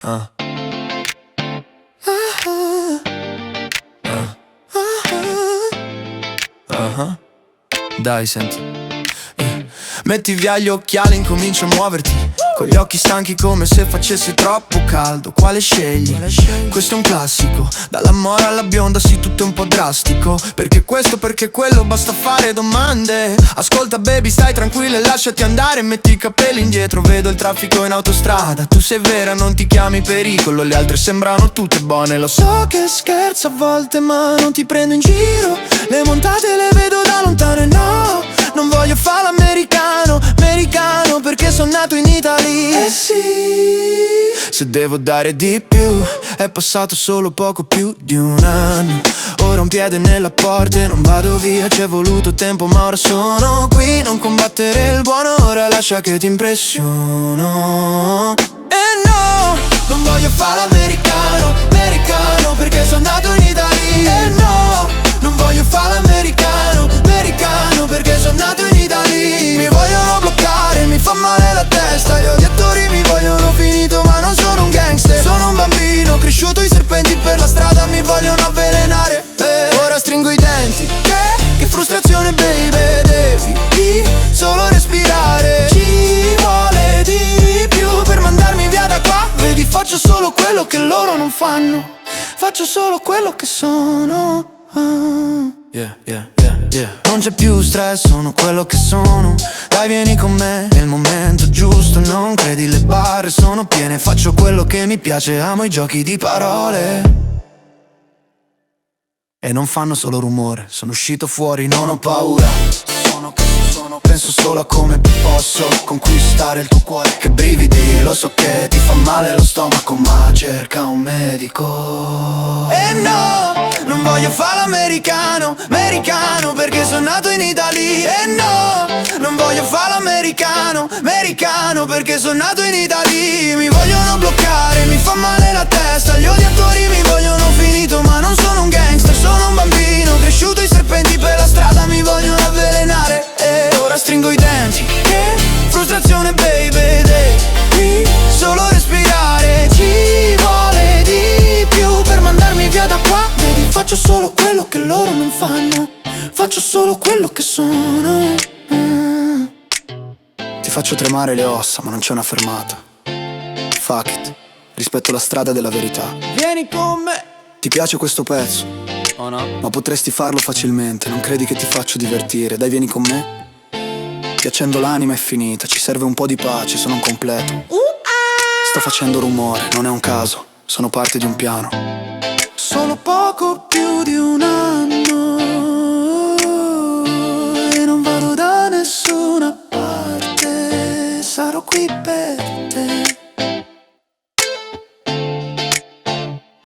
Ah. Ah. Dai, senti. Metti via gli occhiali, incomincia a muoverti, con gli occhi stanchi come se facesse troppo caldo. Quale scegli? Questo è un classico, dalla mora alla bionda, sì, tutto è un po' drastico. Perché questo, perché quello, basta fare domande. Ascolta baby, stai tranquilla e lasciati andare. Metti i capelli indietro, vedo il traffico in autostrada. Tu sei vera, non ti chiami pericolo, le altre sembrano tutte buone. Lo so che scherzo a volte, ma non ti prendo in giro. Le montate le vedo da lontano e no, non voglio fare l'americano, americano, perché sono nato in Italia. Eh sì, se devo dare di più, è passato solo poco più di un anno. Ora un piede nella porta e non vado via, c'è voluto tempo ma ora sono qui. Non combattere il buono, ora lascia che ti impressiono. E no, non voglio fare l'americano, americano, perché sono nato in Italia. E no, non voglio fare l'americano, americano, perché sono nato in Italia. Mi vogliono bloccare, mi fa male la testa. Gli odiatori mi vogliono finito, ma non sono un gangster. Sono un bambino, cresciuto i serpenti per la strada mi vogliono avvelenare. Ora stringo i denti, che frustrazione baby. Devi solo respirare, ci vuole di più per mandarmi via da qua. Vedi, faccio solo quello che loro non fanno, faccio solo quello che sono. Yeah. Non c'è più stress, sono quello che sono. Dai, vieni con me, è il momento giusto. Non credi, le barre sono piene. Faccio quello che mi piace, amo i giochi di parole. E non fanno solo rumore, sono uscito fuori, non ho paura. Sono che sono, penso solo a come posso conquistare il tuo cuore. Che brividi, lo so che ti fa male lo stomaco, ma cerca un medico. E no, non voglio fare l'americano, americano, perché sono nato in Italia. E no, non voglio fare l'americano, americano, perché sono nato in Italia. Mi vogliono bloccare, mi fa male la testa. Gli odiatori mi vogliono finito, ma non sono un gangster. Sono un bambino, cresciuto i serpenti per la strada mi vogliono avvelenare. E ora stringo i denti, che frustrazione baby. Devi solo respirare, ci vuole di più per mandarmi via da qua. Vedi, faccio solo quello che loro non fanno, faccio solo quello che sono. Ti faccio tremare le ossa, ma non c'è una fermata. Fuck it, rispetto la strada della verità. Vieni con me. Ti piace questo pezzo? Oh no? Ma potresti farlo facilmente, non credi che ti faccio divertire? Dai, vieni con me. Ti accendo l'anima, è finita, ci serve un po' di pace, sono un completo. Sto facendo rumore, non è un caso, sono parte di un piano. Sono poco più di un anno e non vado da nessuna parte, sarò qui per te.